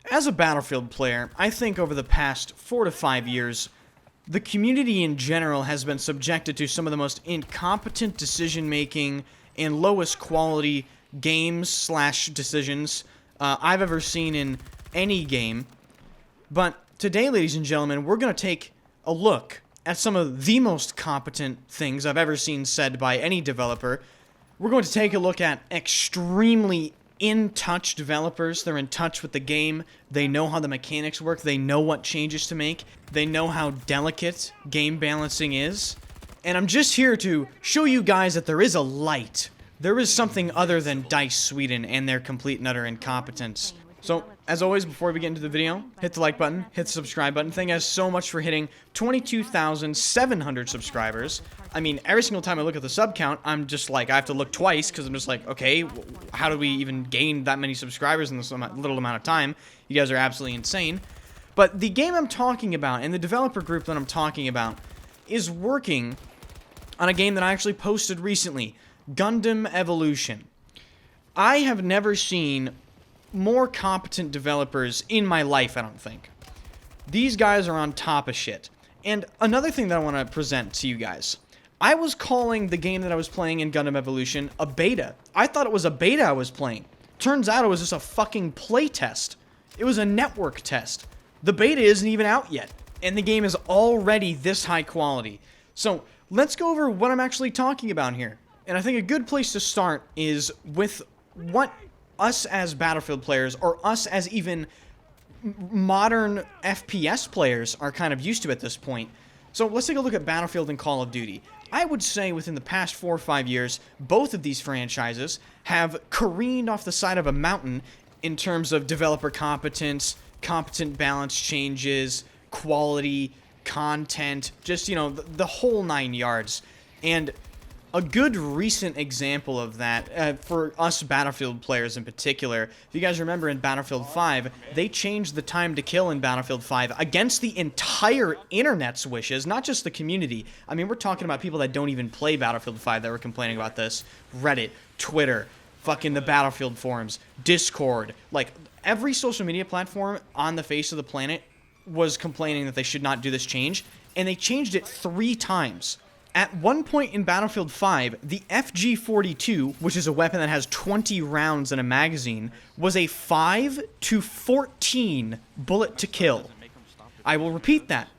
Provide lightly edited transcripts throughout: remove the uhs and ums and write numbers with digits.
As a Battlefield player, I think over the past 4 to 5 years, the community in general has been subjected to some of the most incompetent decision-making and lowest quality games/decisions I've ever seen in any game. But today, ladies and gentlemen, we're going to take a look at some of the most competent things I've ever seen said by any developer. We're going to take a look at extremely in-touch developers. They're in touch with the game. They know how the mechanics work. They know what changes to make. They know how delicate game balancing is. And I'm just here to show you guys that there is a light. There is something other than DICE Sweden and their complete and utter incompetence. So, as always, before we get into the video, hit the like button, hit the subscribe button. Thank you guys so much for hitting 22,700 subscribers. I mean, every single time I look at the sub count, I'm just like, I have to look twice, because I'm just like, okay, how do we even gain that many subscribers in this little amount of time? You guys are absolutely insane. But the game I'm talking about, and the developer group that I'm talking about, is working on a game that I actually posted recently, Gundam Evolution. I have never seen more competent developers in my life, I don't think. These guys are on top of shit. And another thing that I want to present to you guys. I was calling the game that I was playing in Gundam Evolution a beta. I thought it was a beta I was playing. Turns out it was just a fucking play test. It was a network test. The beta isn't even out yet. And the game is already this high quality. So, let's go over what I'm actually talking about here. And I think a good place to start is with what us as Battlefield players, or us as even modern FPS players, are kind of used to at this point. So let's take a look at Battlefield and Call of Duty. I would say within the past 4 or 5 years, both of these franchises have careened off the side of a mountain in terms of developer competence, competent balance changes, quality, content, just, you know, the whole 9 yards. And a good recent example of that, for us Battlefield players in particular, if you guys remember in Battlefield 5, they changed the time to kill in Battlefield 5 against the entire internet's wishes, not just the community. I mean, we're talking about people that don't even play Battlefield 5 that were complaining about this. Reddit, Twitter, fucking the Battlefield forums, Discord, like every social media platform on the face of the planet was complaining that they should not do this change, and they changed it 3 times. At one point in Battlefield 5, the FG-42, which is a weapon that has 20 rounds in a magazine, was a 5 to 14 bullet to kill. I will repeat that.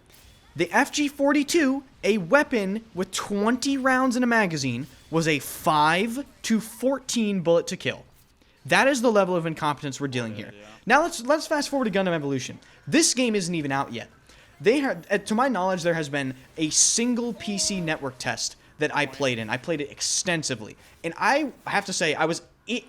The FG-42, a weapon with 20 rounds in a magazine, was a 5 to 14 bullet to kill. That is the level of incompetence we're dealing here. Now let's fast forward to Gundam Evolution. This game isn't even out yet. To my knowledge, there has been a single PC network test that I played in. I played it extensively. And I have to say, I was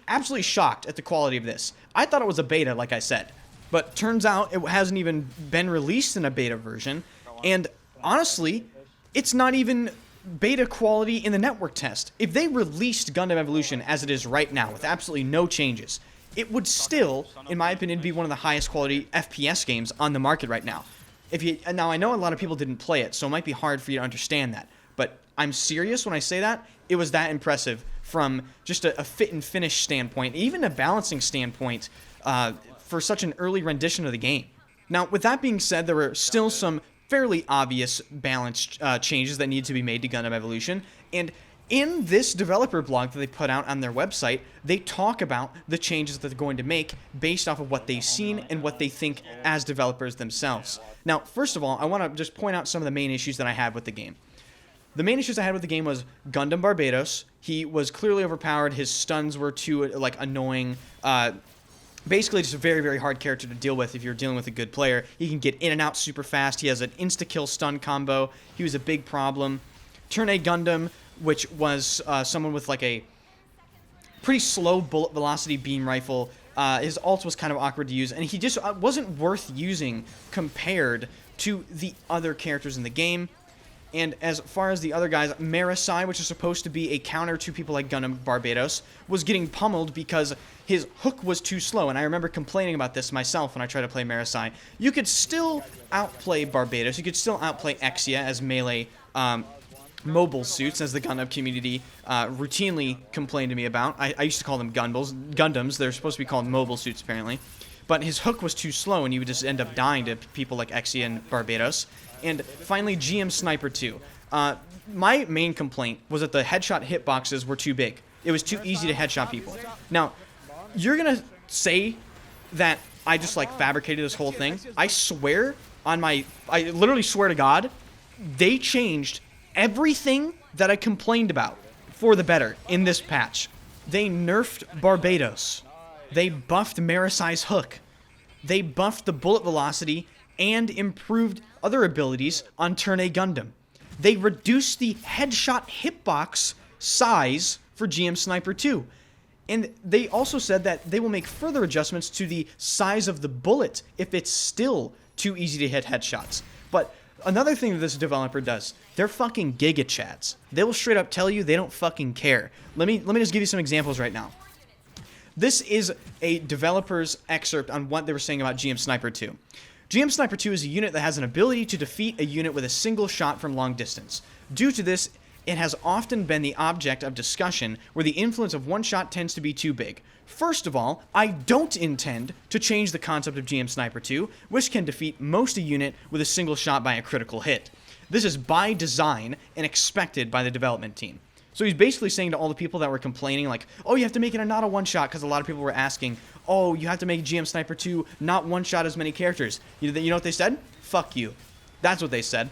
absolutely shocked at the quality of this. I thought it was a beta, like I said. But turns out it hasn't even been released in a beta version. And honestly, it's not even beta quality in the network test. If they released Gundam Evolution as it is right now, with absolutely no changes, it would still, in my opinion, be one of the highest quality FPS games on the market right now. Now, I know a lot of people didn't play it, so it might be hard for you to understand that. But I'm serious when I say that. It was that impressive from just a fit and finish standpoint, even a balancing standpoint, for such an early rendition of the game. Now, with that being said, there were still some fairly obvious balance changes that need to be made to Gundam Evolution. And in this developer blog that they put out on their website, they talk about the changes that they're going to make based off of what they've seen and what they think as developers themselves. Now, first of all, I want to just point out some of the main issues that I had with the game. The main issues I had with the game was Gundam Barbatos. He was clearly overpowered. His stuns were too, like, annoying. Basically, just a very, very hard character to deal with if you're dealing with a good player. He can get in and out super fast. He has an insta-kill stun combo. He was a big problem. Turn A Gundam, which was someone with, like, a pretty slow bullet velocity beam rifle. His ult was kind of awkward to use, and he just wasn't worth using compared to the other characters in the game. And as far as the other guys, Heresy, which is supposed to be a counter to people like Gundam Barbatos, was getting pummeled because his hook was too slow. And I remember complaining about this myself when I tried to play Heresy. You could still outplay Barbatos. You could still outplay Exia as melee mobile suits, as the Gundam community routinely complained to me about. I used to call them Gundams. They're supposed to be called mobile suits, apparently. but his hook was too slow, and he would just end up dying to people like Exia and Barbados. And finally, GM Sniper 2. My main complaint was that the headshot hitboxes were too big. It was too easy to headshot people. Now, you're gonna say that I just like fabricated this whole thing. I swear on I literally swear to God, they changed everything that I complained about for the better in this patch. They nerfed Barbados. They buffed Marisai's hook. They buffed the bullet velocity and improved other abilities on Turn A Gundam. They reduced the headshot hitbox size for GM Sniper 2. And they also said that they will make further adjustments to the size of the bullet if it's still too easy to hit headshots. But another thing that this developer does, they're fucking giga chads. They will straight up tell you they don't fucking care. Let me just give you some examples right now. This is a developer's excerpt on what they were saying about GM Sniper 2. GM Sniper 2 is a unit that has an ability to defeat a unit with a single shot from long distance. Due to this, it has often been the object of discussion where the influence of one shot tends to be too big. First of all, I don't intend to change the concept of GM Sniper 2, which can defeat most a unit with a single shot by a critical hit. This is by design and expected by the development team. So he's basically saying to all the people that were complaining, like, oh, you have to make it a not a one-shot, because a lot of people were asking, oh, you have to make GM Sniper 2 not one-shot as many characters. You know what they said? Fuck you. That's what they said.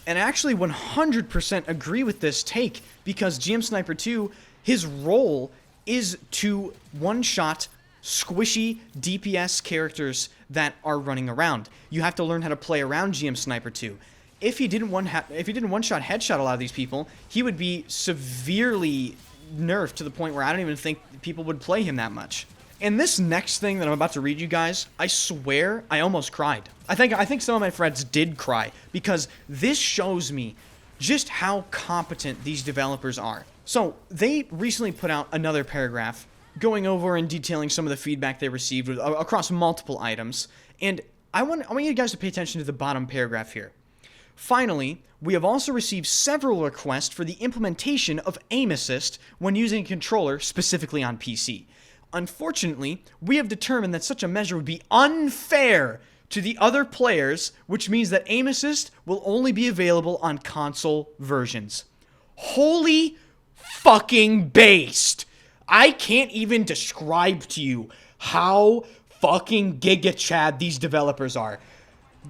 And I actually 100% agree with this take, because GM Sniper 2, his role is to one-shot squishy DPS characters that are running around. You have to learn how to play around GM Sniper 2. If he didn't one-shot headshot a lot of these people, he would be severely nerfed to the point where I don't even think people would play him that much. And this next thing that I'm about to read you guys, I swear I almost cried. I think some of my friends did cry, because this shows me just how competent these developers are. So they recently put out another paragraph going over and detailing some of the feedback they received across multiple items, and I want you guys to pay attention to the bottom paragraph here. Finally, we have also received several requests for the implementation of aim assist when using a controller, specifically on PC. Unfortunately, we have determined that such a measure would be unfair to the other players, which means that aim assist will only be available on console versions. Holy fucking based! I can't even describe to you how fucking giga chad these developers are.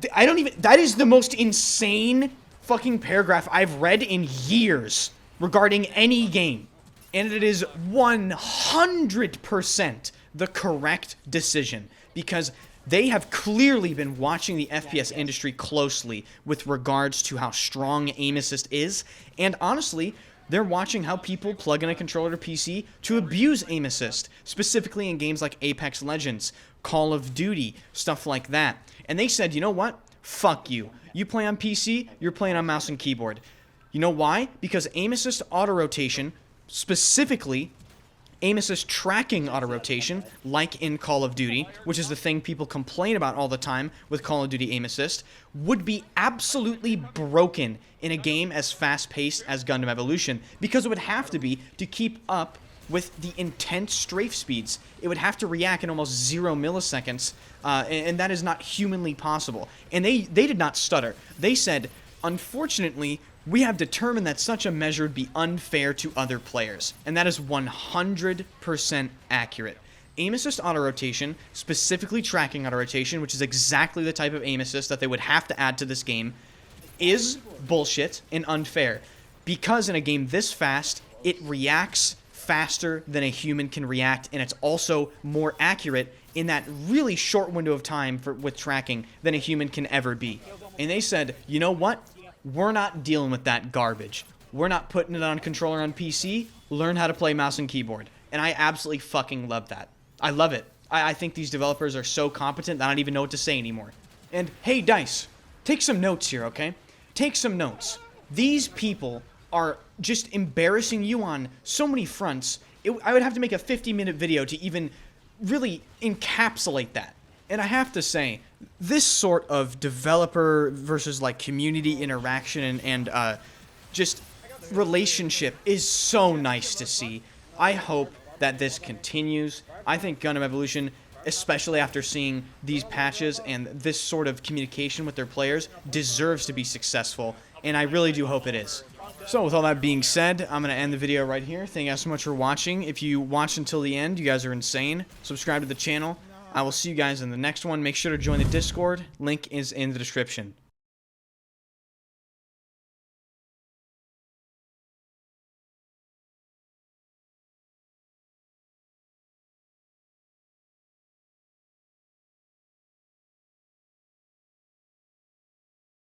That is the most insane fucking paragraph I've read in years regarding any game. And it is 100% the correct decision, because they have clearly been watching the FPS industry closely with regards to how strong aim assist is, and honestly, they're watching how people plug in a controller to PC to abuse aim assist, specifically in games like Apex Legends, Call of Duty, stuff like that. And they said, you know what? Fuck you. You play on PC, you're playing on mouse and keyboard. You know why? Because aim assist auto-rotation, specifically aim assist tracking auto-rotation, like in Call of Duty, which is the thing people complain about all the time with Call of Duty aim assist, would be absolutely broken in a game as fast-paced as Gundam Evolution, because it would have to be to keep up with the intense strafe speeds. It would have to react in almost 0 milliseconds, and that is not humanly possible. And they did not stutter. They said, unfortunately, we have determined that such a measure would be unfair to other players. And that is 100% accurate. Aim assist auto-rotation, specifically tracking auto-rotation, which is exactly the type of aim assist that they would have to add to this game, is bullshit and unfair. Because in a game this fast, it reacts faster than a human can react, and it's also more accurate in that really short window of time with tracking than a human can ever be. And they said, you know what? We're not dealing with that garbage. We're not putting it on controller on PC. Learn how to play mouse and keyboard. And I absolutely fucking love that. I love it. I think these developers are so competent that I don't even know what to say anymore. And hey, Dice, take some notes here, okay? Take some notes. These people are just embarrassing you on so many fronts. I would have to make a 50-minute video to even really encapsulate that. And I have to say, this sort of developer versus like community interaction and just relationship is so nice to see. I hope that this continues. I think Gundam Evolution especially after seeing these patches and this sort of communication with their players, deserves to be successful, and I really do hope it is. So with all that being said, I'm going to end the video right here. Thank you guys so much for watching. If you watched until the end, you guys are insane. Subscribe to the channel. I will see you guys in the next one. Make sure to join the Discord. Link is in the description.